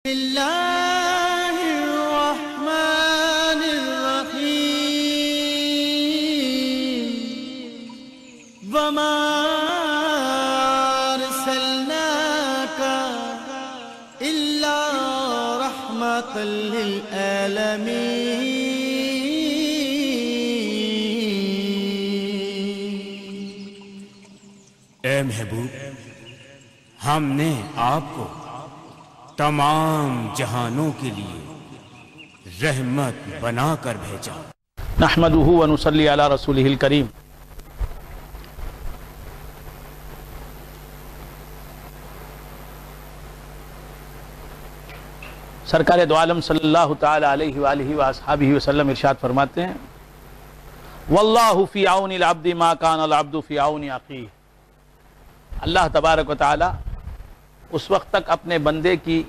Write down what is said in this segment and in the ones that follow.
اللہ الرحمن الرحیم وما ارسلناک الا رحمۃ للعالمین۔ اے محبوب، ہم نے آپ کو تمام جہانوں کے لیے رحمت بنا کر بھیجا۔ نحمدہ ونصلی علی رسولہ الکریم۔ سرکار دو عالم صلی اللہ تعالی علیہ وآلہ وآصحابہ وسلم ارشاد فرماتے ہیں، واللہ فی عون العبد ما کان العبد فی عون اخیہ۔ اللہ تبارک و تعالی اس وقت تک اپنے بندے کی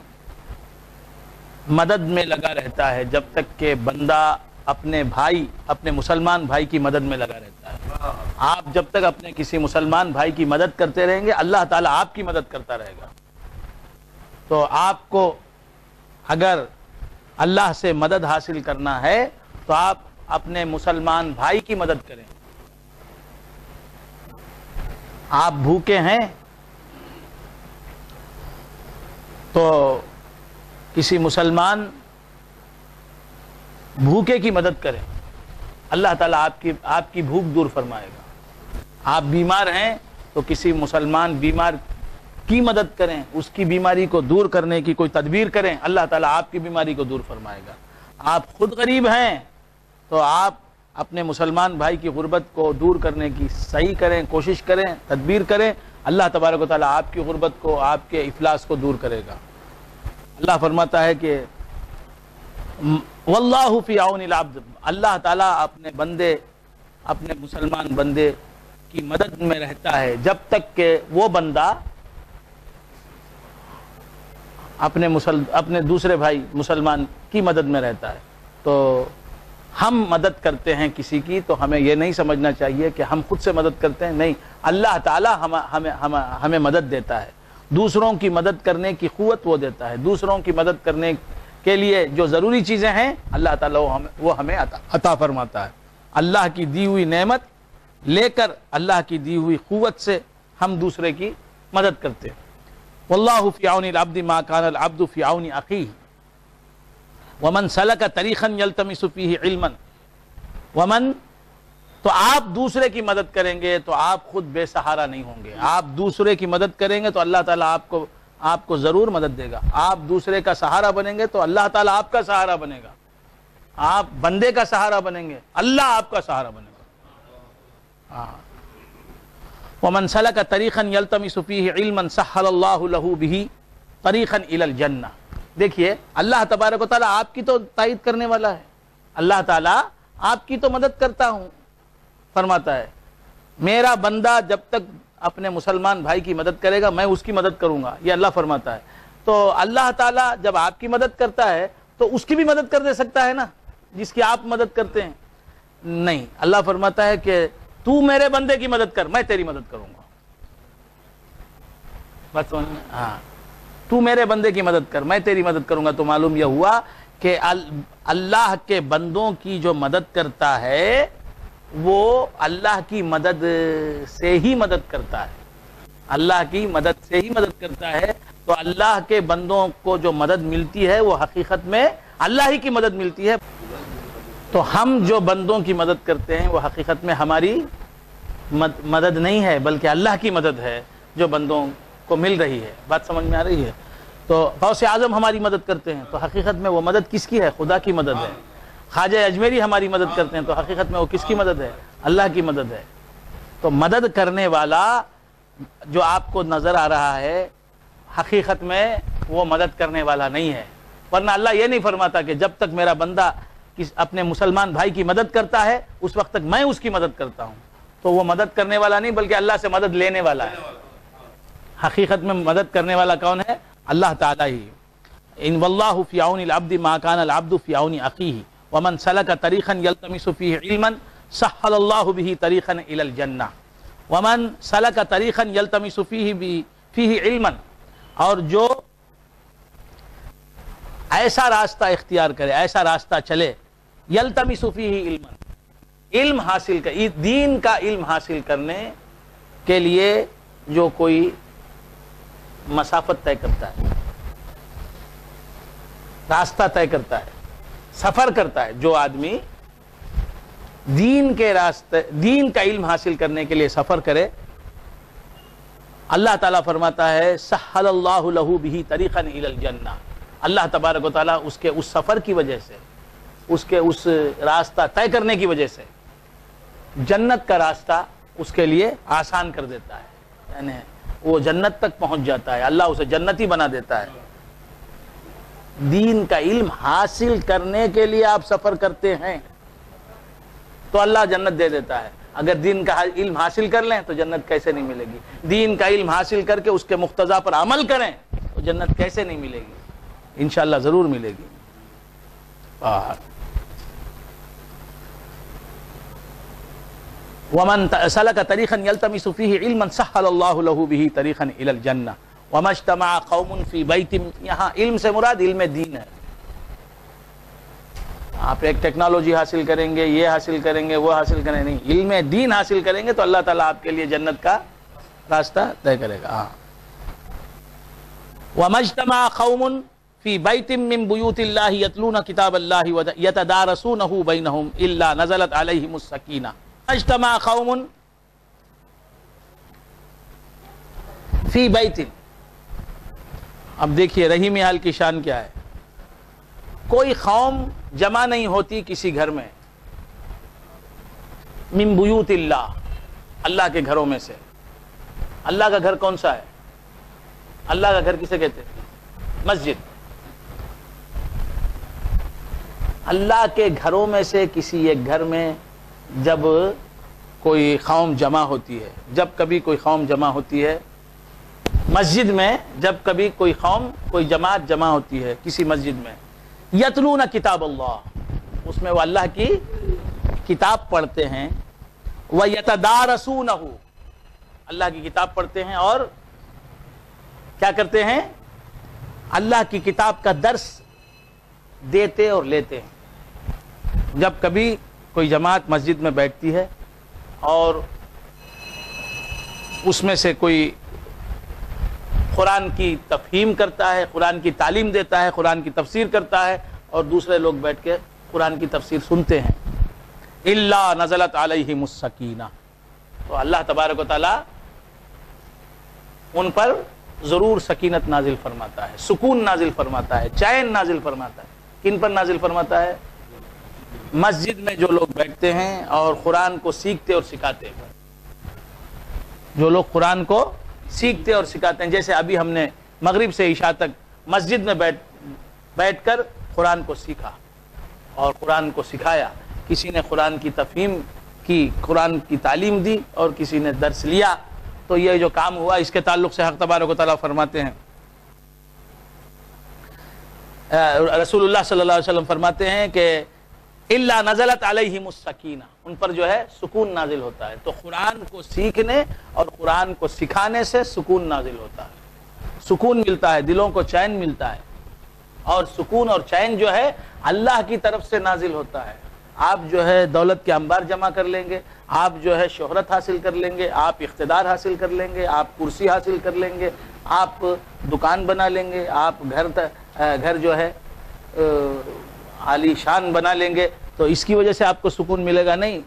مدد میں لگا رہتا ہے جب تک کہ بندہ اپنے مسلمان بھائی کی مدد میں لگا رہتا ہے۔ آپ جب تک اپنے کسی مسلمان بھائی کی مدد کرتے رہیں گے، اللہ تعالیٰ آپ کی مدد کرتا رہے گا۔ تو آپ کو اگر اللہ سے مدد حاصل کرنا ہے تو آپ اپنے مسلمان بھائی کی مدد کریں۔ آپ بھوکے ہیں تو کسی مسلمان بھوکے کی مدد کریں، اللہ تعالیٰ آپ کی بھوک دور فرمائے گا۔ آپ بیمار ہیں تو کسی مسلمان بیمار کی مدد کریں، اس کی بیماری کو دور کرنے کی کوئی تدبیر کریں، اللہ تعالیٰ آپ کی بیماری کو دور فرمائے گا۔ آپ خود غریب ہیں تو آپ اپنے مسلمان بھائی کی غربت کو دور کرنے کی صحیح کریں، کوشش کریں، تدبیر کریں، اللہ تبارک و تعالیٰ آپ کی غربت کو، آپ کے افلاس کو دور کرے گا۔ اللہ فرماتا ہے کہ واللہ فی عون العبد، اللہ تعالیٰ اپنے مسلمان بندے کی مدد میں رہتا ہے جب تک کہ وہ بندہ اپنے دوسرے بھائی مسلمان کی مدد میں رہتا ہے۔ تو ہم مدد کرتے ہیں کسی کی تو ہمیں یہ نہیں سمجھنا چاہیے کہ ہم خود سے مدد کرتے ہیں، نہیں، اللہ تعالیٰ ہمیں مدد دیتا ہے، دوسروں کی مدد کرنے کی قوت وہ دیتا ہے، دوسروں کی مدد کرنے کے لیے جو ضروری چیزیں ہیں اللہ تعالیٰ وہ ہمیں عطا فرماتا ہے۔ اللہ کی دی ہوئی نعمت لے کر اللہ کی دی ہوئی قوت سے ہم دوسرے کی مدد کرتے ہیں۔ واللہ فی عون العبد ما کان العبد فی عون اخیہ ومن سلک طریقا یلتمس فیہ علما ومن، تو آپ دوسرے کی مدد کریں گے تو آپ خود بے سہارا نہیں ہوں گے۔ آپ دوسرے کی مدد کریں گے تو اللہ تعالیٰ آپ کو ضرور مدد دے گا۔ آپ دوسرے کا سہارا بنیں گے تو اللہ تعالیٰ آپ کا سہارا بنے گا۔ آپ بندے کا سہارا بنیں گے، اللہ آپ کا سہارا بنے گا۔ ومن سلک طریقا یلتمس فیہ علما سہل اللہ لہ بہ طریقا الی الجنہ۔ دیکھیے، اللہ تبارک و تعالیٰ آپ کی تو تائید کرنے والا ہے، اللہ تعالیٰ آپ کی تو مدد کرتا ہوں فرماتا ہے، میرا بندہ جب تک اپنے مسلمان بھائی کی مدد کرے گا میں اس کی مدد کروں گا، یہ اللہ فرماتا ہے۔ تو اللہ تعالیٰ جب آپ کی مدد کرتا ہے تو اس کی بھی مدد کر دے سکتا ہے نا، جس کی آپ مدد کرتے ہیں؟ نہیں، اللہ فرماتا ہے کہ تو میرے بندے کی مدد کر، میں تیری مدد کروں گا۔ بات سمجھ میں؟ ہاں، تو میرے بندے کی مدد کر، میں تیری مدد کروں گا۔ تو معلوم یہ ہوا کہ اللہ کے بندوں کی جو مدد کرتا ہے وہ اللہ کی مدد سے ہی مدد کرتا ہے، اللہ کی مدد سے ہی مدد کرتا ہے۔ تو اللہ کے بندوں کو جو مدد ملتی ہے وہ حقیقت میں اللہ ہی کی مدد ملتی ہے۔ تو ہم جو بندوں کی مدد کرتے ہیں وہ حقیقت میں ہماری مدد نہیں ہے بلکہ اللہ کی مدد ہے جو بندوں کو مل رہی ہے۔ بات سمجھ میں آ رہی ہے؟ تو غوث اعظم ہماری مدد کرتے ہیں تو حقیقت میں وہ مدد کس کی ہے؟ خدا کی مدد ہے۔ خواجہ اجمیری ہماری مدد کرتے ہیں تو حقیقت میں وہ کس کی مدد ہے؟ اللہ کی مدد ہے۔ تو مدد کرنے والا جو آپ کو نظر آ رہا ہے حقیقت میں وہ مدد کرنے والا نہیں ہے، ورنہ اللہ یہ نہیں فرماتا کہ جب تک میرا بندہ اپنے مسلمان بھائی کی مدد کرتا ہے اس وقت تک میں اس کی مدد کرتا ہوں۔ تو وہ مدد کرنے والا نہیں بلکہ اللہ سے مدد لینے والا ہے۔ حقیقت میں مدد کرنے والا کون ہے؟ اللہ تعالیٰ ہی۔ ان واللہ فی عون العبد ما کان العبد فی عون اخیہ ومن سلک طریقا یلتمس فیہ علما سہل اللہ بہ طریقا الی الجنہ ومن سلک طریقا یلتمس فیہ علما، اور جو ایسا راستہ اختیار کرے، ایسا راستہ چلے، یلتمس فیہ علما، علم حاصل کر، دین کا علم حاصل کرنے کے لیے جو کوئی مسافت طے کرتا ہے، راستہ طے کرتا ہے، سفر کرتا ہے، جو آدمی دین کے راستے، دین کا علم حاصل کرنے کے لیے سفر کرے، اللہ تعالیٰ فرماتا ہے سہل اللہ لہ بہ طریقا الی الجنہ، اللہ تبارک و تعالیٰ اس کے اس سفر کی وجہ سے، اس کے اس راستہ طے کرنے کی وجہ سے جنت کا راستہ اس کے لیے آسان کر دیتا ہے، یعنی وہ جنت تک پہنچ جاتا ہے، اللہ اسے جنتی بنا دیتا ہے۔ دین کا علم حاصل کرنے کے لیے آپ سفر کرتے ہیں تو اللہ جنت دے دیتا ہے، اگر دین کا علم حاصل کر لیں تو جنت کیسے نہیں ملے گی؟ دین کا علم حاصل کر کے اس کے مقتضا پر عمل کریں تو جنت کیسے نہیں ملے گی؟ انشاءاللہ ضرور ملے گی۔ ومن سلک طریقا یلتمس فیہ علما سہل اللہ لہ بہ طریقا الی الجنہ وما اجتمع قوم فی بیت، یہاں علم سے مراد علم دین ہے۔ آپ ایک ٹیکنالوجی حاصل کریں گے، یہ حاصل کریں گے، وہ حاصل کریں، نہیں، علم دین حاصل کریں گے تو اللہ تعالیٰ آپ کے لیے جنت کا راستہ طے کرے گا۔ وما اجتمع قوم فی بیت من بیوت اللہ یتلون کتاب اللہ یتدارسونہ بینہم الا نزلت علیہم السکینہ۔ اجتمع قوم فی بیت، اب دیکھیے رحیم حال کی شان کیا ہے، کوئی قوم جمع نہیں ہوتی کسی گھر میں، من بیوت اللہ، اللہ کے گھروں میں سے۔ اللہ کا گھر کون سا ہے؟ اللہ کا گھر کسے کہتے ہیں؟ مسجد۔ اللہ کے گھروں میں سے کسی ایک گھر میں جب کوئی قوم جمع ہوتی ہے، جب کبھی کوئی قوم جمع ہوتی ہے مسجد میں، جب کبھی کوئی قوم، کوئی جماعت جمع ہوتی ہے کسی مسجد میں، یتلون کتاب اللہ، اس میں وہ اللہ کی کتاب پڑھتے ہیں، وَيَتَدَارَسُونَهُ، اللہ کی کتاب پڑھتے ہیں اور کیا کرتے ہیں؟ اللہ کی کتاب کا درس دیتے اور لیتے ہیں۔ جب کبھی کوئی جماعت مسجد میں بیٹھتی ہے اور اس میں سے کوئی قرآن کی تفہیم کرتا ہے، قرآن کی تعلیم دیتا ہے، قرآن کی تفسیر کرتا ہے، اور دوسرے لوگ بیٹھ کے قرآن کی تفسیر سنتے ہیں، الا نزلت علیہم السکینہ، تو اللہ تبارک و تعالی ان پر ضرور سکینت نازل فرماتا ہے، سکون نازل فرماتا ہے، چین نازل فرماتا ہے۔ کن پر نازل فرماتا ہے؟ مسجد میں جو لوگ بیٹھتے ہیں اور قرآن کو سیکھتے اور سکھاتے ہیں، جو لوگ قرآن کو سیکھتے اور سکھاتے ہیں، جیسے ابھی ہم نے مغرب سے عشاء تک مسجد میں بیٹھ کر قرآن کو سیکھا اور قرآن کو سکھایا، کسی نے قرآن کی تفہیم کی، قرآن کی تعلیم دی اور کسی نے درس لیا، تو یہ جو کام ہوا اس کے تعلق سے حق تبارک و تعالیٰ فرماتے ہیں، رسول اللہ صلی اللہ علیہ وسلم فرماتے ہیں کہ الا نزلت علیہم السکینہ، ان پر جو ہے سکون نازل ہوتا ہے۔ تو قرآن کو سیکھنے اور قرآن کو سکھانے سے سکون نازل ہوتا ہے، سکون ملتا ہے، دلوں کو چین ملتا ہے، اور سکون اور چین جو ہے اللہ کی طرف سے نازل ہوتا ہے۔ آپ جو ہے دولت کے انبار جمع کر لیں گے، آپ جو ہے شہرت حاصل کر لیں گے، آپ اقتدار حاصل کر لیں گے، آپ کرسی حاصل کر لیں گے، آپ دکان بنا لیں گے، آپ گھر جو ہے عالی شان بنا لیں گے، تو اس کی وجہ سے آپ کو سکون ملے گا نہیں۔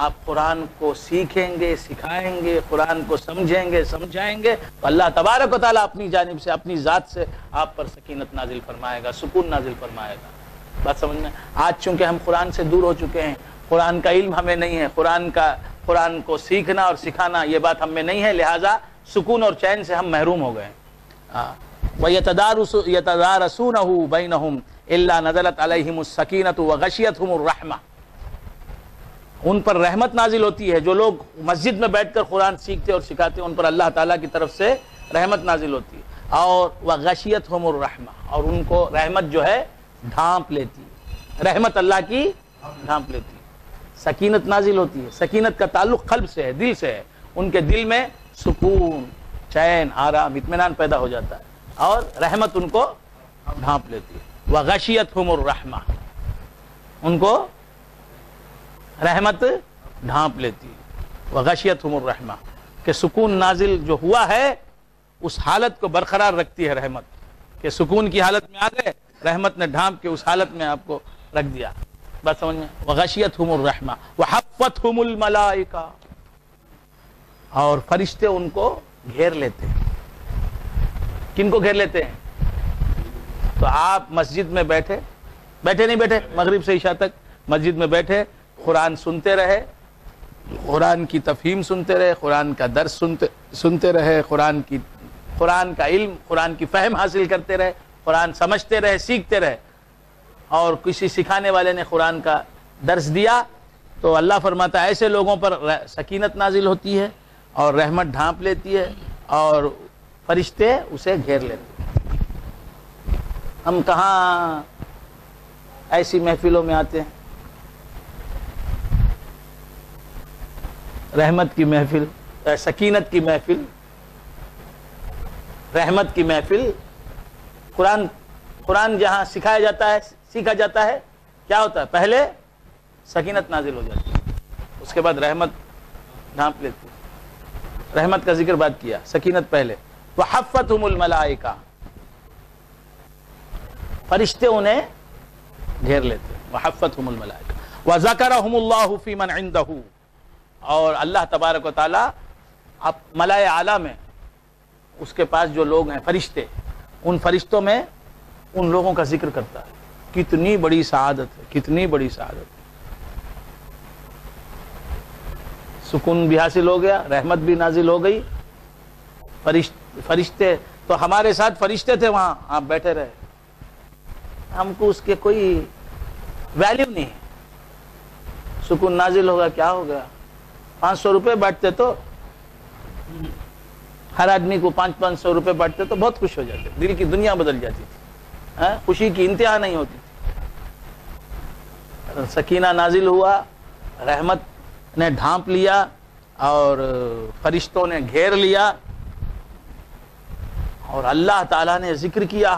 آپ قرآن کو سیکھیں گے، سکھائیں گے، قرآن کو سمجھیں گے، سمجھائیں گے، تو اللہ تبارک و تعالیٰ اپنی جانب سے، اپنی ذات سے آپ پر سکینت نازل فرمائے گا، سکون نازل فرمائے گا۔ بات سمجھ میں؟ آج چونکہ ہم قرآن سے دور ہو چکے ہیں، قرآن کا علم ہمیں نہیں ہے، قرآن کو سیکھنا اور سکھانا یہ بات ہم میں نہیں ہے، لہٰذا سکون اور چین سے ہم محروم ہو گئے۔ وَيَتَدَارَسُونَهُ بَيْنَهُمْ إِلَّا نَزَلَتْ عَلَيْهِمُ السَّكِينَةُ وَغَشِيَتْهُمُ الرَّحْمَةُ، ان پر رحمت نازل ہوتی ہے، جو لوگ مسجد میں بیٹھ کر قرآن سیکھتے اور سکھاتے ہیں ان پر اللہ تعالیٰ کی طرف سے رحمت نازل ہوتی ہے، اور وَغَشِيَتْهُمُ الرَّحْمَةُ، اور ان کو رحمت جو ہے ڈھانپ لیتی ہے، رحمت اللہ کی ڈھانپ لیتی ہے، سکینت نازل ہوتی ہے۔ سکینت کا تعلق قلب سے ہے، دل سے ہے، ان کے دل میں سکون، چین، آرام، اطمینان پیدا ہو جاتا ہے، اور رحمت ان کو ڈھانپ لیتی ہے۔ وغشیتہم الرحمہ، ان کو رحمت ڈھانپ لیتی ہے، وغشیتہم الرحمہ، کہ سکون نازل جو ہوا ہے اس حالت کو برقرار رکھتی ہے رحمت، کہ سکون کی حالت میں آ گئے، رحمت نے ڈھانپ کے اس حالت میں آپ کو رکھ دیا. بات سمجھ میں؟ وغشیتہم الرحمہ وحفتہم الملائکہ، اور فرشتے ان کو گھیر لیتے ہیں. کن کو گھیر لیتے ہیں؟ تو آپ مسجد میں بیٹھے نہیں بیٹھے، مغرب سے عشاء تک مسجد میں بیٹھے، قرآن سنتے رہے، قرآن کی تفہیم سنتے رہے، قرآن کا درس سنتے رہے، قرآن کا علم، قرآن کی فہم حاصل کرتے رہے، قرآن سمجھتے رہے، سیکھتے رہے، اور کسی سکھانے والے نے قرآن کا درس دیا تو اللہ فرماتا ہے ایسے لوگوں پر سکینت نازل ہوتی ہے اور رحمت ڈھانپ لیتی ہے اور فرشتے اسے گھیر لیتے ہیں. ہم کہاں ایسی محفلوں میں آتے ہیں؟ رحمت کی محفل، سکینت کی محفل، رحمت کی محفل. قرآن جہاں سکھایا جاتا ہے، سیکھا جاتا ہے، کیا ہوتا ہے؟ پہلے سکینت نازل ہو جاتی ہے، اس کے بعد رحمت ڈھانپ لیتی ہے. رحمت کا ذکر بات کیا، سکینت پہلے. وحفتہم الملائکہ، فرشتے انہیں گھیر لیتے ہیں. وحفتہم الملائکہ وذکرہم اللہ فی من عندہ، اور اللہ تبارک و تعالی اب ملائے اعلیٰ میں اس کے پاس جو لوگ ہیں فرشتے، ان فرشتوں میں ان لوگوں کا ذکر کرتا ہے. کتنی بڑی سعادت ہے، کتنی بڑی سعادت ہے. سکون بھی حاصل ہو گیا، رحمت بھی نازل ہو گئی. فرشتے تو ہمارے ساتھ فرشتے تھے وہاں، آپ بیٹھے رہے، ہم کو اس کے کوئی ویلیو نہیں. سکون نازل ہوگا، کیا ہو گیا؟ 500 روپے بانٹتے تو ہر آدمی کو 500 روپے بانٹتے تو بہت خوش ہو جاتے، دل کی دنیا بدل جاتی تھی، خوشی کی انتہا نہیں ہوتی تھی. سکینہ نازل ہوا، رحمت نے ڈھانپ لیا اور فرشتوں نے گھیر لیا، اور اللہ تعالیٰ نے ذکر کیا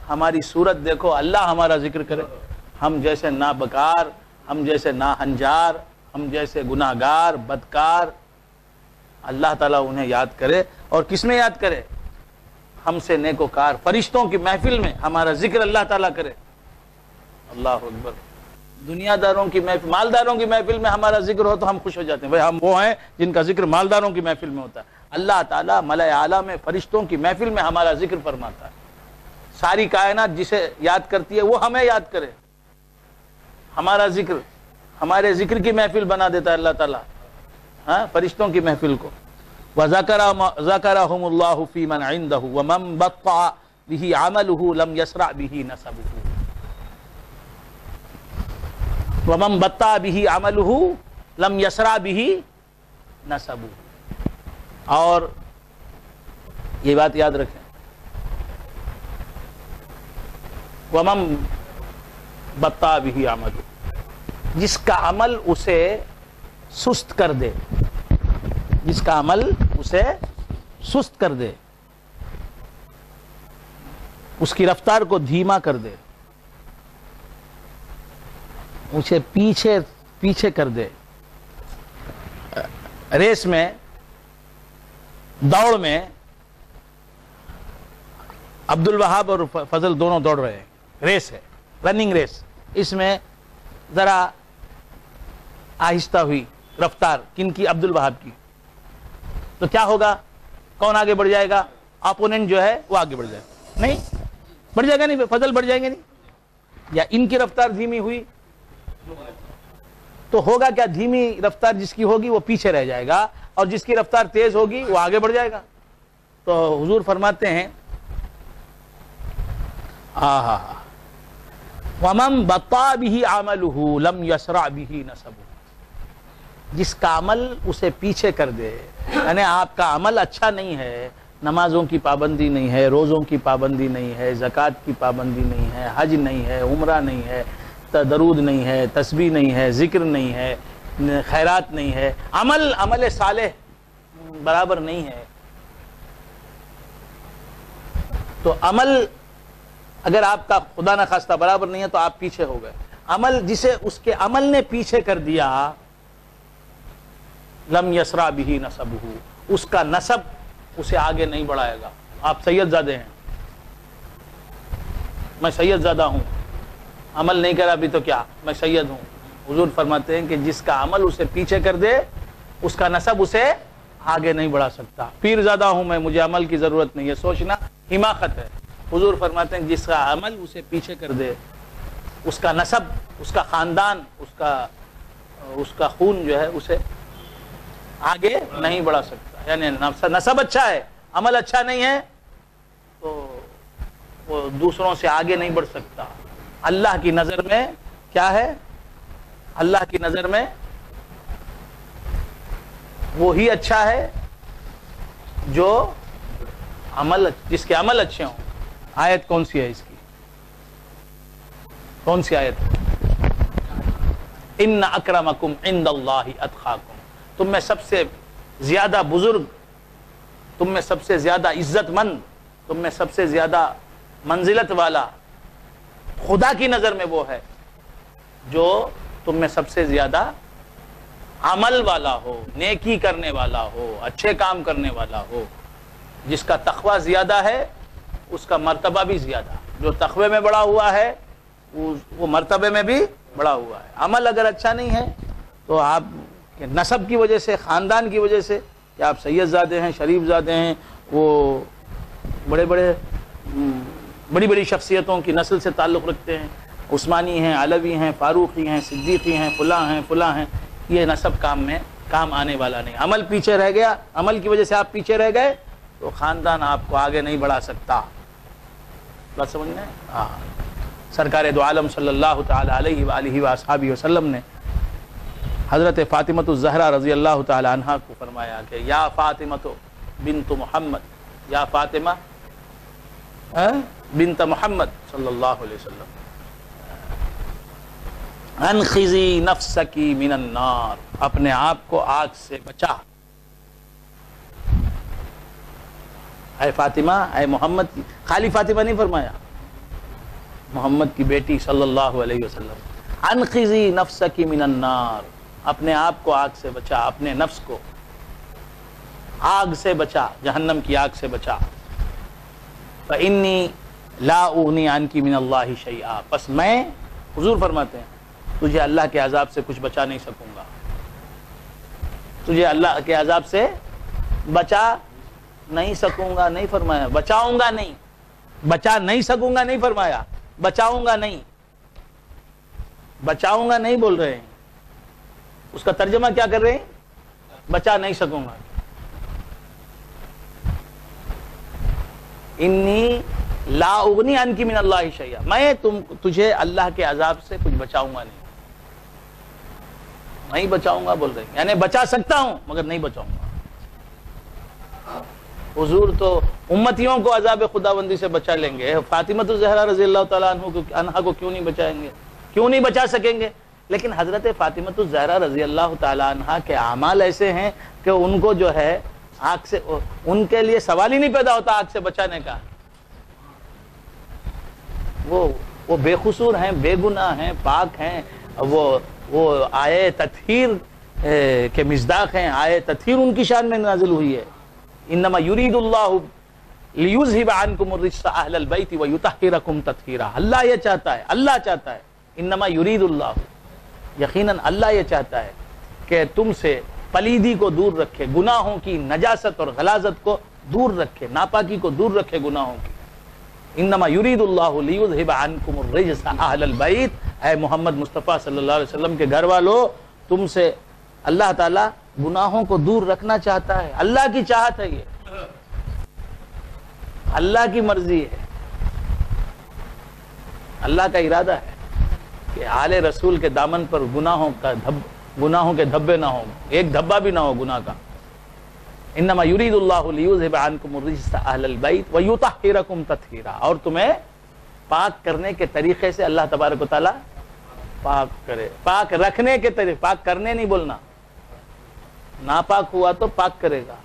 ہماری صورت دیکھو، اللہ ہمارا ذکر کرے. ہم جیسے نابکار، ہم جیسے ناہنجار، ہم جیسے گناہگار، بدکار، اللہ تعالیٰ انہیں یاد کرے. اور کس میں یاد کرے؟ ہم سے نیکوکار فرشتوں کی محفل میں ہمارا ذکر اللہ تعالیٰ کرے. اللہ اکبر. دنیا داروں کی محفل، مالداروں کی محفل میں ہمارا ذکر ہو تو ہم خوش ہو جاتے ہیں، بھائی ہم وہ ہیں جن کا ذکر مالداروں کی محفل میں ہوتا ہے. اللہ تعالیٰ ملائے اعلیٰ میں فرشتوں کی محفل میں ہمارا ذکر فرماتا ہے. ساری کائنات جسے یاد کرتی ہے وہ ہمیں یاد کرے. ہمارا ذکر، ہمارے ذکر کی محفل بنا دیتا ہے اللہ تعالیٰ، فرشتوں کی محفل کو. وَذَكَرَهُمُ اللَّهُ فِي مَنْ عِنْدَهُ وَمَنْ بَطَّعَ بِهِ عَمَلُهُ لَمْ يَسْرَعْ بِهِ نَسَبُهُ. وَمَنْ بَطَّعَ بِهِ عَمَلُهُ لَمْ يَسْرَعْ بِهِ نَسَبُهُ. اور یہ بات یاد رکھیں، وَمَنْ بَطَّعَ بِهِ عَمَلُهُ، جس کا عمل اسے سست کر دے، جس کا عمل اسے سست کر دے، اس کی رفتار کو دھیما کر دے، اسے پیچھے کر دے. ریس میں، دوڑ میں عبد الوہاب اور فضل دونوں دوڑ رہے ہیں، ریس ہے، رننگ ریس. اس میں ذرا آہستہ ہوئی رفتار کن کی؟ عبد الوہاب کی. تو کیا ہوگا؟ کون آگے بڑھ جائے گا؟ اپوننٹ جو ہے وہ آگے بڑھ جائے گا. نہیں بڑھ جائے گا، نہیں فضل بڑھ جائیں گے نہیں؟ یا ان کی رفتار دھیمی ہوئی تو ہوگا کیا؟ دھیمی رفتار جس کی ہوگی وہ پیچھے رہ جائے گا، اور جس کی رفتار تیز ہوگی وہ آگے بڑھ جائے گا. تو حضور فرماتے ہیں وَمَنْ بَطَّعَ بِهِ عَمَلُهُ لَمْ يَسْرَعْ بِهِ نَسَبُهُ، جس کا عمل اسے پیچھے کر دے. یعنی آپ کا عمل اچھا نہیں ہے، نمازوں کی پابندی نہیں ہے، روزوں کی پابندی نہیں ہے، زکوٰۃ کی پابندی نہیں ہے، حج نہیں ہے، عمرہ نہیں ہے، درود نہیں ہے، تسبیح نہیں ہے، ذکر نہیں ہے، خیرات نہیں ہے، عمل صالح برابر نہیں ہے. تو عمل اگر آپ کا خدا نہ خواستہ برابر نہیں ہے تو آپ پیچھے ہو گئے. عمل جسے اس کے عمل نے پیچھے کر دیا، لم یسرا بہ نسبہ، اس کا نسب اسے آگے نہیں بڑھائے گا. آپ سید زادے ہیں، میں سید زادہ ہوں، عمل نہیں کرا بھی تو کیا، میں سید ہوں. حضور فرماتے ہیں کہ جس کا عمل اسے پیچھے کر دے اس کا نسب اسے آگے نہیں بڑھا سکتا. پیر زادہ ہوں میں، مجھے عمل کی ضرورت نہیں ہے، سوچنا حماقت ہے. حضور فرماتے ہیں جس کا عمل اسے پیچھے کر دے اس کا نسب، اس کا خاندان، اس کا خون جو ہے اسے آگے نہیں بڑھا سکتا. یعنی نسب اچھا ہے، عمل اچھا نہیں ہے تو وہ دوسروں سے آگے نہیں بڑھ سکتا. اللہ کی نظر میں کیا ہے؟ اللہ کی نظر میں وہی اچھا ہے جو جس کے عمل اچھے ہوں. آیت کون سی ہے اس کی؟ کون سی آیت؟ ان اکرمکم عند اللہ اتقاکم، تم میں سب سے زیادہ بزرگ، تم میں سب سے زیادہ عزت مند، تم میں سب سے زیادہ منزلت والا خدا کی نظر میں وہ ہے جو تم میں سب سے زیادہ عمل والا ہو، نیکی کرنے والا ہو، اچھے کام کرنے والا ہو. جس کا تقوی زیادہ ہے اس کا مرتبہ بھی زیادہ. جو تقوی میں بڑا ہوا ہے وہ مرتبے میں بھی بڑا ہوا ہے. عمل اگر اچھا نہیں ہے تو آپ نسب کی وجہ سے، خاندان کی وجہ سے کہ آپ سید زادے ہیں، شریف زادے ہیں، وہ بڑی بڑی شخصیتوں کی نسل سے تعلق رکھتے ہیں، عثمانی ہیں، علوی ہیں، فاروقی ہیں، صدیقی ہیں، فلاں ہیں، یہ نسب کام آنے والا نہیں. عمل پیچھے رہ گیا، عمل کی وجہ سے آپ پیچھے رہ گئے تو خاندان آپ کو آگے نہیں بڑھا سکتا. بات سمجھنا ہے؟ ہاں. سرکار دو عالم صلی اللہ تعالی علیہ وآلہ وآصحابہ وسلم نے حضرت فاطمۃ الزہرا رضی اللہ تعالی عنہا کو فرمایا کہ یا فاطمۃ بنت محمد، یا فاطمہ بنت محمد صلی اللہ علیہ وسلم، انخذی نفسکی من النار، اپنے آپ کو آگ سے بچا. اے فاطمہ، اے محمد کی، خالی فاطمہ نہیں فرمایا، محمد کی بیٹی صلی اللہ علیہ وسلم، انخذی نفسکی من النار، اپنے آپ کو آگ سے بچا، اپنے نفس کو آگ سے بچا، جہنم کی آگ سے بچا. فإنی لا اغنی عنک من اللہ شیئا، پس میں، حضور فرماتے ہیں، تجھے اللہ کے عذاب سے کچھ بچا نہیں سکوں گا. تجھے اللہ کے عذاب سے بچا نہیں سکوں گا نہیں فرمایا، بچاؤں گا نہیں، بچا نہیں سکوں گا نہیں فرمایا، بچاؤں گا نہیں. بچاؤں گا نہیں بول رہے ہیں، اس کا ترجمہ کیا کر رہے ہیں؟ بچا نہیں سکوں گا. انی لا اغنی عنک من اللہ شیئا، میں تجھے اللہ کے عذاب سے کچھ بچاؤں گا نہیں بچاؤں گا بول رہے ہیں، یعنی بچا سکتا ہوں مگر نہیں بچاؤں گا. حضور تو امتیوں کو عذاب خداوندی سے بچا لیں گے، فاطمۃ الزہرا رضی اللہ تعالیٰ عنہا کو کیوں نہیں بچائیں گے، کیوں نہیں بچا سکیں گے؟ لیکن حضرت فاطمۃ الزہرا رضی اللہ تعالیٰ عنہا کے اعمال ایسے ہیں کہ ان کو جو ہے آگ سے، ان کے لیے سوال ہی نہیں پیدا ہوتا آگ سے بچانے کا. وہ بے قصور ہیں، بے گناہ ہیں، پاک ہیں. وہ آئے تطہیر کے مصداق ہیں، آئے تطہیر ان کی شان میں نازل ہوئی ہے. انما یرید اللہ لیذھب عنکم الرجس اہل البیت ویطہرکم تطہیرا. اللہ یہ چاہتا ہے، اللہ چاہتا ہے، انما یرید اللہ، یقیناً اللہ یہ چاہتا ہے کہ تم سے پلیدی کو دور رکھے، گناہوں کی نجاست اور غلاظت کو دور رکھے، ناپاکی کو دور رکھے گناہوں کی. انما یرید اللہ لیذھب عنکم الرجس اہل البیت، اے محمد مصطفیٰ صلی اللہ علیہ وسلم کے گھر والو، تم سے اللہ تعالیٰ گناہوں کو دور رکھنا چاہتا ہے. اللہ کی چاہت ہے، یہ اللہ کی مرضی ہے، اللہ کا ارادہ ہے کہ آل رسول کے دامن پر گناہوں کے دھبے نہ ہوں، ایک دھبا بھی نہ ہو گناہ کا. انما یرید اللہ لیذھب عنکم الرجس اہل البیت ویطہرکم تطہیرا، اور تمہیں پاک کرنے کے طریقے سے اللہ تبارک و تعالیٰ پاک کرے. پاک رکھنے کے طریقے، پاک کرنے نہیں بولنا، ناپاک ہوا تو پاک کرے گا.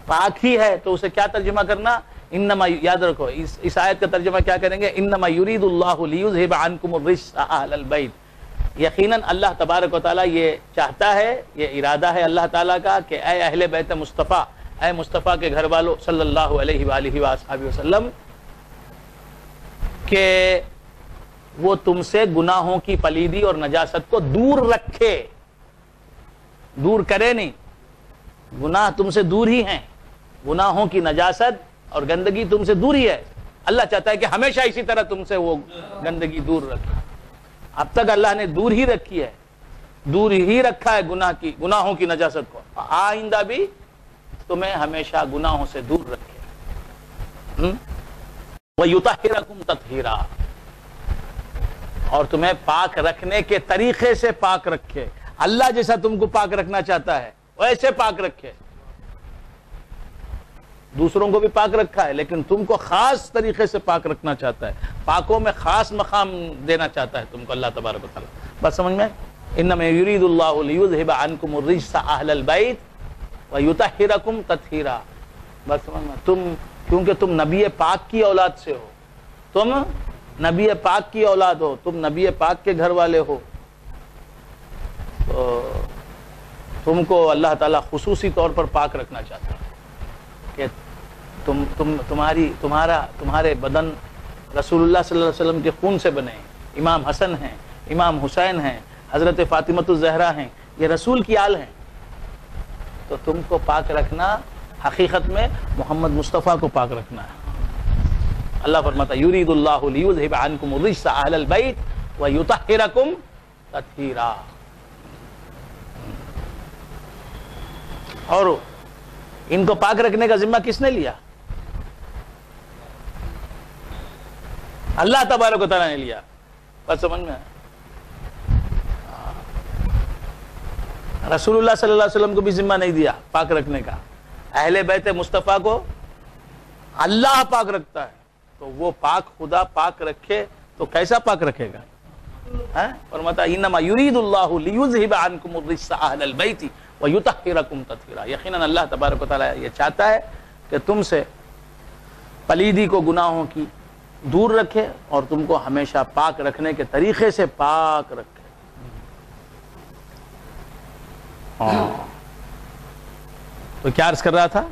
پاک ہی ہے تو اسے کیا ترجمہ کرنا؟ انما یاد رکھو اس آیت کا ترجمہ کیا کریں گے؟ انما یرید اللہ لیذھب عنکم الرجس اہل البیت، یقیناً اللہ تبارک و تعالیٰ یہ چاہتا ہے، یہ ارادہ ہے اللہ تعالیٰ کا کہ اے اہل بیت مصطفیٰ، اے مصطفیٰ کے گھر والوں صلی اللہ علیہ وآلہ وآصحابہ وسلم، کہ وہ تم سے گناہوں کی پلیدی اور نجاست کو دور رکھے، دور کرے نہیں، گناہ تم سے دور ہی ہیں، گناہوں کی نجاست اور گندگی تم سے دور ہی ہے، اللہ چاہتا ہے کہ ہمیشہ اسی طرح تم سے وہ گندگی دور رکھے۔ اب تک اللہ نے دور ہی رکھی ہے، دور ہی رکھا ہے گناہوں کی نجاست کو، آئندہ بھی تمہیں ہمیشہ گناہوں سے دور رکھے۔ وَيُطَهِّرَكُمْ تَطْهِيرًا، اور تمہیں پاک رکھنے کے طریقے سے پاک رکھے، اللہ جیسا تم کو پاک رکھنا چاہتا ہے ویسے پاک رکھے۔ دوسروں کو بھی پاک رکھا ہے لیکن تم کو خاص طریقے سے پاک رکھنا چاہتا ہے، پاکوں میں خاص مقام دینا چاہتا ہے تم کو اللہ تبارک و تعالیٰ۔ بس سمجھ میں؟ انما یرید اللہ لیذھب عنکم الرجس اہل البیت ویطہرکم تطہیرا۔ بس سمجھ میں؟ تم کیونکہ تم نبی پاک کی اولاد سے ہو، تم نبی پاک کی اولاد ہو، تم نبی پاک کے گھر والے ہو، تو تم کو اللہ تعالیٰ خصوصی طور پر پاک رکھنا چاہتا ہے کہ تمہارے بدن رسول اللہ صلی اللہ علیہ وسلم کے خون سے بنے ہیں، امام حسن ہیں، امام حسین ہیں، حضرت فاطمۃ الزہرا ہیں، یہ رسول کی آل ہیں، تو تم کو پاک رکھنا حقیقت میں محمد مصطفیٰ کو پاک رکھنا ہے۔ اللہ فرماتا ہے یرید اللہ لیذھب عنکم الرجس اہل البیت ویطہرکم تطہیرا۔ اور ان کو پاک رکھنے کا ذمہ کس نے لیا؟ اللہ تبارک و تعالیٰ نے لیا۔ بس سمجھ میں؟ رسول اللہ صلی اللہ علیہ وسلم کو بھی ذمہ نہیں دیا پاک رکھنے کا، اہل بیت مصطفیٰ کو اللہ پاک رکھتا ہے، تو وہ پاک خدا پاک رکھے تو کیسا پاک رکھے گا؟ فرماتا انما یرید اللہ لیذھب عنکم الرجس اہل البیت ویطہرکم تطہیرا۔ یقیناً اللہ تبارک و تعالیٰ یہ چاہتا ہے کہ تم سے پلیدی کو، گناہوں کی دور رکھے اور تم کو ہمیشہ پاک رکھنے کے طریقے سے پاک رکھے۔ تو کیا عرض کر رہا تھا؟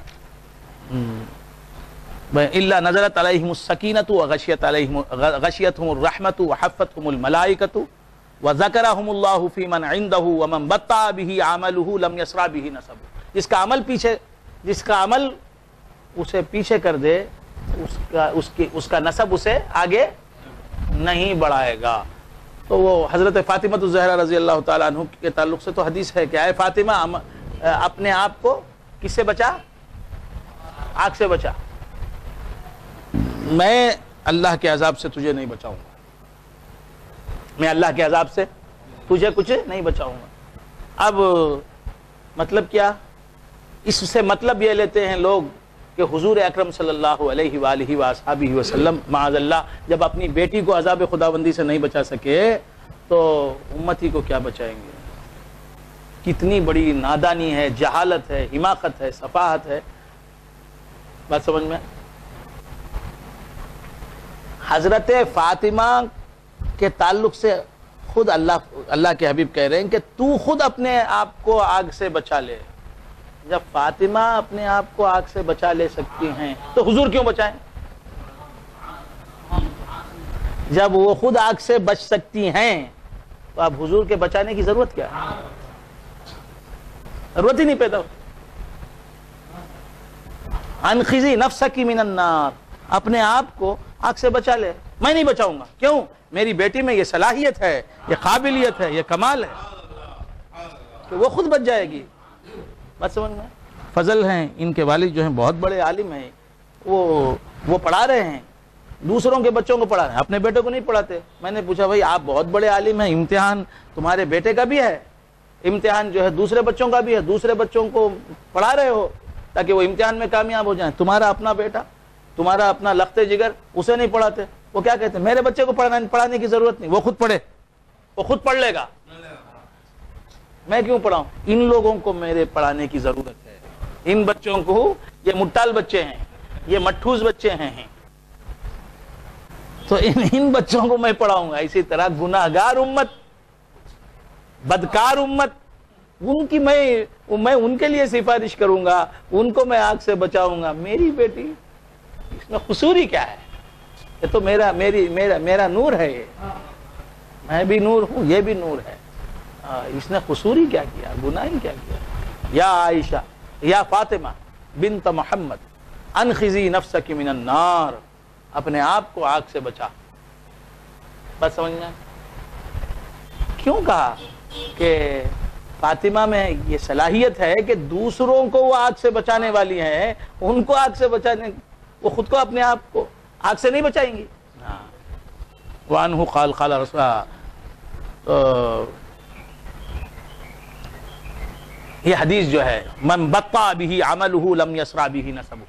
الا نزلت علیہم السکینۃ وغشیتہم الرحمۃ وحفتہم الملائکۃ وذکرہم اللہ فی من عندہ ومن بطأ بہ عملہ لم یسرع بہ نسبہ۔ جس کا عمل اسے پیچھے کر دے، اس کا نسب اسے آگے نہیں بڑھائے گا۔ تو وہ حضرت فاطمہ الزہرا رضی اللہ تعالیٰ عنہ کے تعلق سے تو حدیث ہے کہ اے فاطمہ اپنے آپ کو کس سے بچا؟ آگ سے بچا، میں اللہ کے عذاب سے تجھے نہیں بچاؤں گا، میں اللہ کے عذاب سے تجھے کچھ نہیں بچاؤں گا۔ اب مطلب کیا؟ اس سے مطلب یہ لیتے ہیں لوگ کہ حضور اکرم صلی اللہ علیہ وآلہ وآصحابہ وسلم معاذ اللہ جب اپنی بیٹی کو عذاب خداوندی سے نہیں بچا سکے تو امتی کو کیا بچائیں گے؟ کتنی بڑی نادانی ہے، جہالت ہے، حماقت ہے، سفاہت ہے۔ بات سمجھ میں؟ حضرت فاطمہ کے تعلق سے خود اللہ کے حبیب کہہ رہے ہیں کہ تو خود اپنے آپ کو آگ سے بچا لے۔ جب فاطمہ اپنے آپ کو آگ سے بچا لے سکتی ہیں تو حضور کیوں بچائیں؟ جب وہ خود آگ سے بچ سکتی ہیں تو اب حضور کے بچانے کی ضرورت کیا ہے؟ ضرورت ہی نہیں پیدا ہوتی۔ انخذی نفسک من النار، اپنے آپ کو آگ سے بچا لے۔ میں نہیں بچاؤں گا، کیوں؟ میری بیٹی میں یہ صلاحیت ہے، یہ قابلیت ہے، یہ کمال ہے کہ وہ خود بچ جائے گی۔ بات سمجھ میں؟ فضل ہیں ان کے والد جو ہیں بہت بڑے عالم ہیں، وہ پڑھا رہے ہیں، دوسروں کے بچوں کو پڑھا رہے ہیں، اپنے بیٹے کو نہیں پڑھاتے۔ میں نے پوچھا بھائی آپ بہت بڑے عالم ہیں، امتحان تمہارے بیٹے کا بھی ہے، امتحان جو ہے دوسرے بچوں کا بھی ہے، دوسرے بچوں کو پڑھا رہے ہو تاکہ وہ امتحان میں کامیاب ہو جائیں، تمہارا اپنا بیٹا، تمہارا اپنا لخت جگر اسے نہیں پڑھاتے۔ وہ کیا کہتے ہیں؟ میرے بچے کو پڑھانے کی ضرورت نہیں، وہ خود پڑھے، وہ خود پڑھ لے گا، میں کیوں پڑھاؤں؟ ان لوگوں کو میرے پڑھانے کی ضرورت ہے، ان بچوں کو، یہ مٹال بچے ہیں، یہ مٹھوس بچے ہیں تو ان بچوں کو میں پڑھاؤں گا. اسی طرح گناہگار امت، بدکار امت، ان کی میں ان کے لیے سفارش کروں گا، ان کو میں آگ سے بچاؤں گا. میری بیٹی اس میں قصور ہی کیا ہے؟ یہ تو میرا نور ہے، یہ میں بھی نور ہوں، یہ بھی نور ہے. اس نے قصور ہی کیا کیا، گناہ ہی کیا کیا؟ یا عائشہ، یا فاطمہ بنت محمد انخذی نفسک من النار، اپنے آپ کو آگ سے بچا. بات سمجھ میں؟ کیوں کہا کہ فاطمہ میں یہ صلاحیت ہے کہ دوسروں کو وہ آگ سے بچانے والی ہیں، ان کو آگ سے بچانے، وہ خود کو اپنے آپ کو آگ سے نہیں بچائیں گی. وعنہ قال قال رسول یہ حدیث جو ہے من بطأ به عمله لم يسرع به نسبه،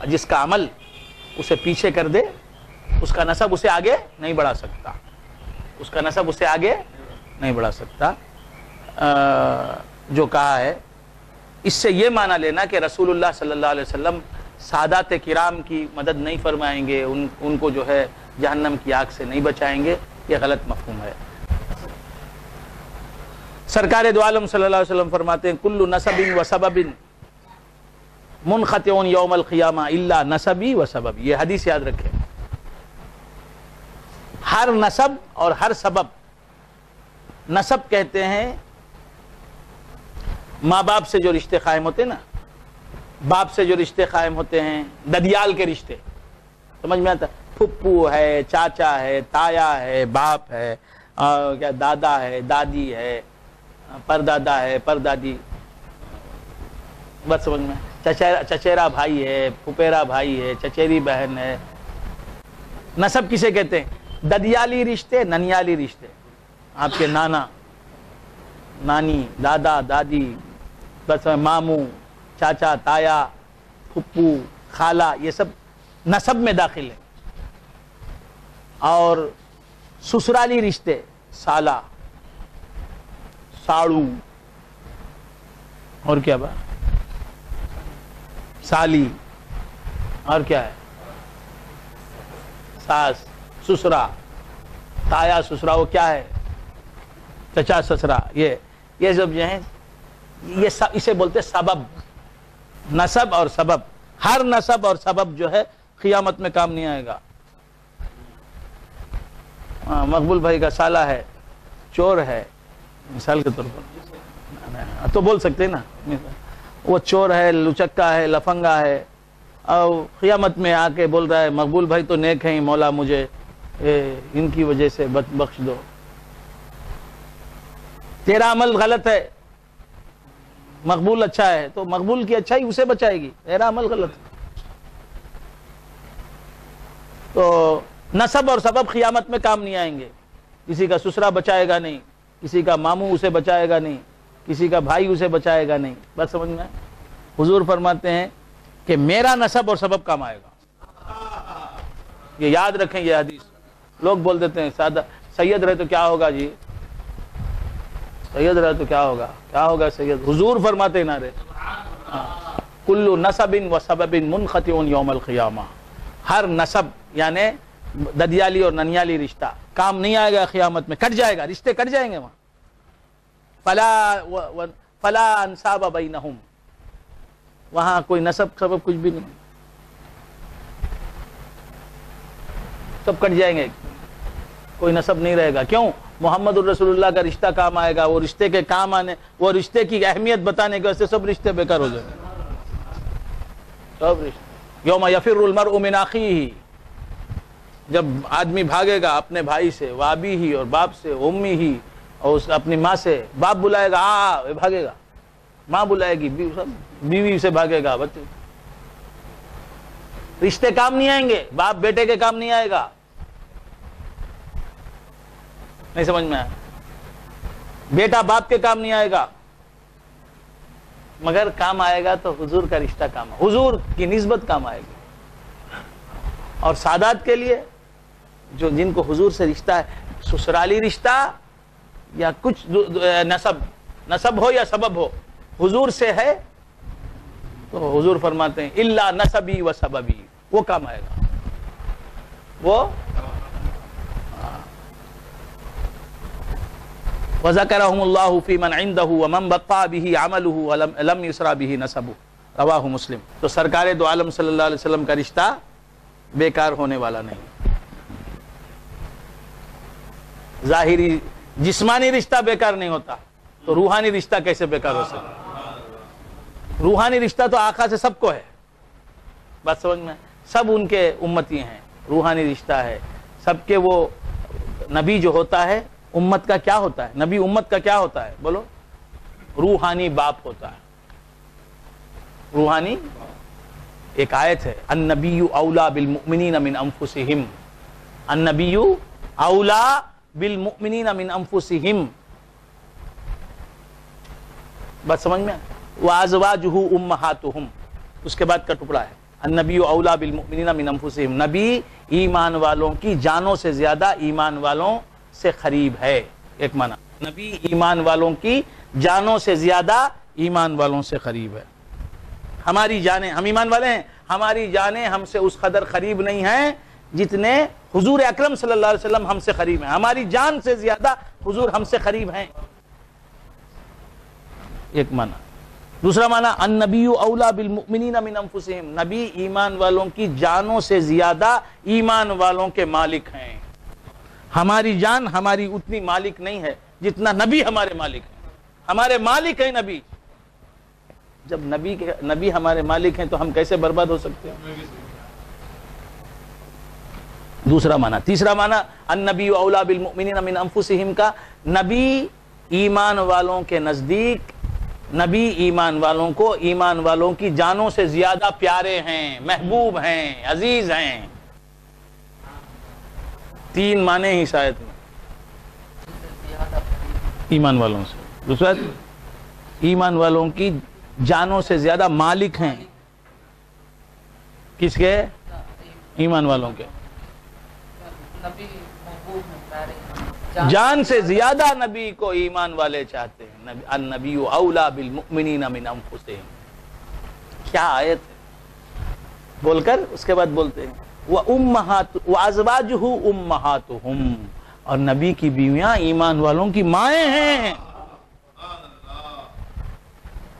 جس کا عمل اسے پیچھے کر دے، اس کا نسب اسے آگے نہیں بڑھا سکتا، اس کا نسب اسے آگے نہیں بڑھا سکتا. جو کہا ہے اس سے یہ معنی لینا کہ رسول اللہ صلی اللہ علیہ وسلم سادات کرام کی مدد نہیں فرمائیں گے، ان کو جو ہے جہنم کی آگ سے نہیں بچائیں گے، یہ غلط مفہوم ہے. سرکار دو عالم صلی اللہ علیہ وسلم فرماتے ہیں کل نسب و سبب منقطع یوم القیامہ الا نسبی و سبب. یہ حدیث یاد رکھیں، ہر نسب اور ہر سبب. نسب کہتے ہیں ماں باپ سے جو رشتے قائم ہوتے ہیں نا، باپ سے جو رشتے قائم ہوتے ہیں، ددیال کے رشتے، سمجھ میں آتا؟ پھپھو ہے، چاچا ہے، تایا ہے، باپ ہے، کیا دادا ہے، دادی ہے، پردادا ہے، پردادی. بات سمجھ میں؟ چچیرا بھائی ہے، پھپھیرا بھائی ہے، چچیری بہن ہے. نسب کسے کہتے ہیں؟ ددیالی رشتے، ننیالی رشتے. آپ کے نانا، نانی، دادا، دادی، بس ماموں، چاچا، تایا، پھپھو، خالہ، یہ سب نسب میں داخل ہیں. اور سسرالی رشتے، سالہ، ساڑو، اور کیا بات، سالی، اور کیا ہے، ساس، سسرا، تایا، سسرا، وہ کیا ہے، چچا، سسرا. یہ سب جو ہیں یہ اسے بولتے سبب. نسب اور سبب، ہر نسب اور سبب جو ہے قیامت میں کام نہیں آئے گا. مقبول بھائی کا سالہ ہے، چور ہے، مثال کے طور پر تو بول سکتے ہیں نا، وہ چور ہے، لچکا ہے، لفنگا ہے، اور قیامت میں آ کے بول رہا ہے مقبول بھائی تو نیک ہیں، مولا مجھے ان کی وجہ سے بخش دو. تیرا عمل غلط ہے، مقبول اچھا ہے، تو مقبول کی اچھائی اسے بچائے گی، تیرا عمل غلط ہے. تو نسب اور سبب قیامت میں کام نہیں آئیں گے. کسی کا سسرا بچائے گا نہیں، کسی کا ماموں اسے بچائے گا نہیں، کسی کا بھائی اسے بچائے گا نہیں. بات سمجھ میں؟ حضور فرماتے ہیں کہ میرا نسب اور سبب کام آئے گا. یہ یاد رکھیں یہ حدیث. لوگ بول دیتے ہیں سادہ سید رہے تو کیا ہوگا جی، سید رہے تو کیا ہوگا، کیا ہوگا سید. حضور فرماتے نہ رہے کل نسب و سبب منقطع یوم القیامہ. ہر نسب یعنی ددیالی اور ننیالی رشتہ کام نہیں آئے گا قیامت میں، کٹ جائے گا، رشتے کٹ جائیں گے وہاں. فلا انساب بینہم، وہاں کوئی نسب سبب کچھ بھی نہیں، سب کٹ جائیں گے، کوئی نسب نہیں رہے گا. کیوں؟ محمد الرسول اللہ کا رشتہ کام آئے گا. وہ رشتے کے کام آنے، وہ رشتے کی اہمیت بتانے کے واسطے سب رشتے بیکار ہو جائیں گے. سب رشتے یوم یفر المرء من اخیہ، جب آدمی بھاگے گا اپنے بھائی سے، وابی ہی، اور باپ سے، امی ہی، اور اپنی ماں سے. باپ بلائے گا وہ بھاگے گا، ماں بلائے گی، بیوی سے بھاگے گا، بچے. رشتے کام نہیں آئیں گے، باپ بیٹے کے کام نہیں آئے گا. نہیں سمجھ میں آیا؟ بیٹا باپ کے کام نہیں آئے گا، مگر کام آئے گا تو حضور کا رشتہ کام آئے گا، حضور کی نسبت کام آئے گی. اور سادات کے لیے جو جن کو حضور سے رشتہ ہے، سسرالی رشتہ یا کچھ نسب ہو یا سبب ہو، حضور سے ہے تو حضور فرماتے ہیں الا نسبی و سببی، وہ کام آئے گا، وہ وَذَكَرَهُمُ اللَّهُ فِي مَنْ عِنْدَهُ وَمَنْ بَطَّأَ بِهِ عَمَلُهُ وَلَمْ يُسْرَ بِهِ نَسَبُهُ، رواہ مسلم۔ تو سرکار دو عالم صلی اللہ علیہ وسلم کا رشتہ بیکار ہونے والا نہیں، ظاہری جسمانی رشتہ بیکار نہیں ہوتا تو روحانی رشتہ کیسے بیکار ہو سکتا؟ روحانی رشتہ تو آقا سے سب کو ہے، بات سمجھ میں، سب ان کے امتی ہیں، روحانی رشتہ ہے سب کے۔ وہ نبی جو ہوتا ہے امت کا کیا ہوتا ہے؟ نبی امت کا کیا ہوتا ہے بولو؟ روحانی باپ ہوتا ہے، روحانی۔ ایک آیت ہے النبی اولا بالمؤمنین من انفسہم، النبی اولا بالمؤمنین من انفسہم، بات سمجھ میں، وازواجہ امہاتہم، اس کے بعد کا ٹکڑا ہے النبی اولا بالمؤمنین من انفسہم، نبی ایمان والوں کی جانوں سے زیادہ ایمان والوں سے قریب ہے، ایک معنی نبی ایمان والوں کی جانوں سے زیادہ ایمان والوں سے قریب ہے۔ ہماری جانیں، ہم ایمان والے ہیں، ہماری جانیں ہم سے اس قدر قریب نہیں ہیں جتنے حضور اکرم صلی اللہ علیہ وسلم ہم سے قریب ہیں، ہماری جان سے زیادہ حضور ہم سے قریب ہیں، ایک معنی۔ دوسرا معنی النبی اولا بالمؤمنین من انفسہم، نبی ایمان والوں کی جانوں سے زیادہ ایمان والوں کے مالک ہیں، ہماری جان ہماری اتنی مالک نہیں ہے جتنا نبی ہمارے مالک ہیں، ہمارے مالک ہیں نبی۔ جب نبی ہمارے مالک ہیں تو ہم کیسے برباد ہو سکتے ہیں؟ دوسرا معنی۔ تیسرا معنی النبی اولا بالمؤمنین من انفسہم کا، نبی ایمان والوں کے نزدیک، نبی ایمان والوں کو ایمان والوں کی جانوں سے زیادہ پیارے ہیں، محبوب ہیں، عزیز ہیں۔ تین معنی ہی شاید میں، ایمان والوں سے، دوسرا ایمان والوں کی جانوں سے زیادہ مالک ہیں، کس کے؟ ایمان والوں کے، جان سے زیادہ نبی کو ایمان والے چاہتے ہیں۔ النبی اولا بالمؤمنین من انفسہم، کیا آیت ہے، بول کر اس کے بعد بولتے ہیں وَأَزْوَاجُهُ أُمَّهَاتُهُمْ، اور نبی کی بیویاں ایمان والوں کی مائیں ہیں۔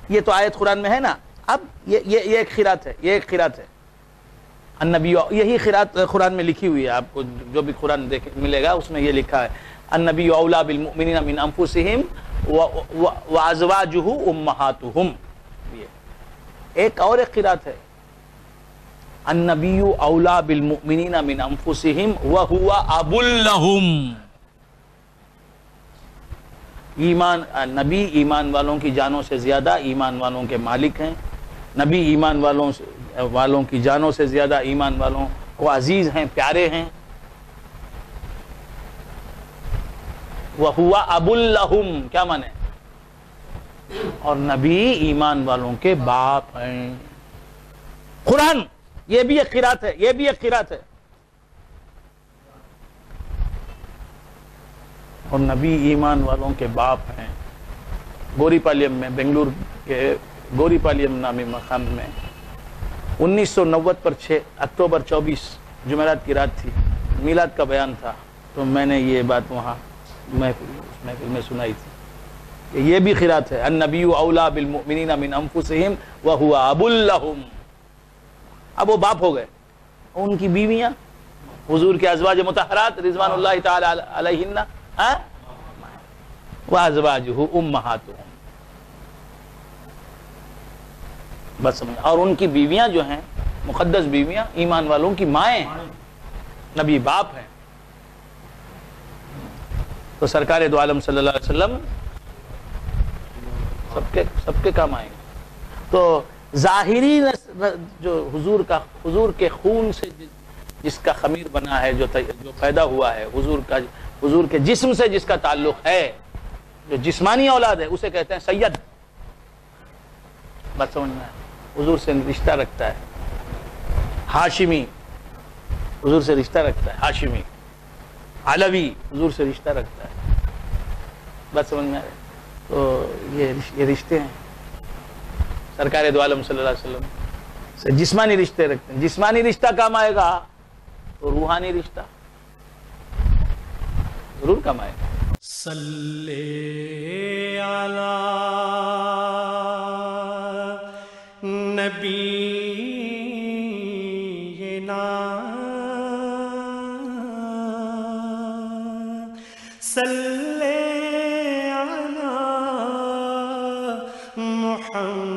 یہ تو آیت قرآن میں ہے نا، اب یہ ایک قرات ہے، یہ ایک قرات ہے النبی، یہی قرات قرآن میں لکھی ہوئی ہے، آپ کو جو بھی قرآن ملے گا اس میں یہ لکھا ہے النبی اولا بالمؤمنین من انفسہم وازواجہ امہاتہم۔ ایک اور ایک قرات ہے النبی اولا بالمؤمنین من انفسہم وہو اب لہم، نبی ایمان والوں کی جانوں سے زیادہ ایمان والوں کے مالک ہیں، نبی ایمان والوں کی جانوں سے زیادہ ایمان والوں کو عزیز ہیں، پیارے ہیں۔ وَهُوَ أَبٌ لَهُمْ، کیا مانے؟ اور نبی ایمان والوں کے باپ ہیں۔ قرآن، یہ بھی ایک قرات ہے، یہ بھی ایک قرات ہے۔ اور نبی ایمان والوں کے باپ ہیں۔ گوری پالیم میں، بنگلور کے گوری پالیم نامی مقام میں 1990 پر 6 اکتوبر 24 جمعرات کی رات تھی، میلاد کا بیان تھا، تو میں نے یہ بات وہاں محفل میں سنائی تھی کہ یہ بھی قرات ہے النبی اولا بالمؤمنین من انفسہم وہو اب لہم۔ اب وہ باپ ہو گئے، ان کی بیویاں حضور کے ازواج مطہرات رضوان اللہ تعالی علیہن وازواجہ امہاتہم، بس سمجھ۔ اور ان کی بیویاں جو ہیں مقدس بیویاں ایمان والوں کی مائیں ہیں، نبی باپ ہیں۔ تو سرکار دو عالم صلی اللہ علیہ وسلم سب کے کام آئیں گے۔ تو ظاہری جو حضور کے خون سے جس کا خمیر بنا ہے، جو پیدا ہوا ہے، حضور کے جسم سے جس کا تعلق ہے، جو جسمانی اولاد ہے، اسے کہتے ہیں سید۔ بات سمجھنا ہے، حضور سے رشتہ رکھتا ہے۔ ہاشمی حضور سے رشتہ رکھتا ہے، ہاشمی۔ علوی حضور سے رشتہ رکھتا ہے، بات سمجھ میں آ رہی ہے؟ تو یہ رشتے ہیں۔ سرکار دو عالم صلی اللہ علیہ وسلم سے جسمانی رشتے رکھتے ہیں. جسمانی رشتہ کام آئے گا تو روحانی رشتہ ضرور کام آئے گا. صلی علی نبینا صلی علی محمد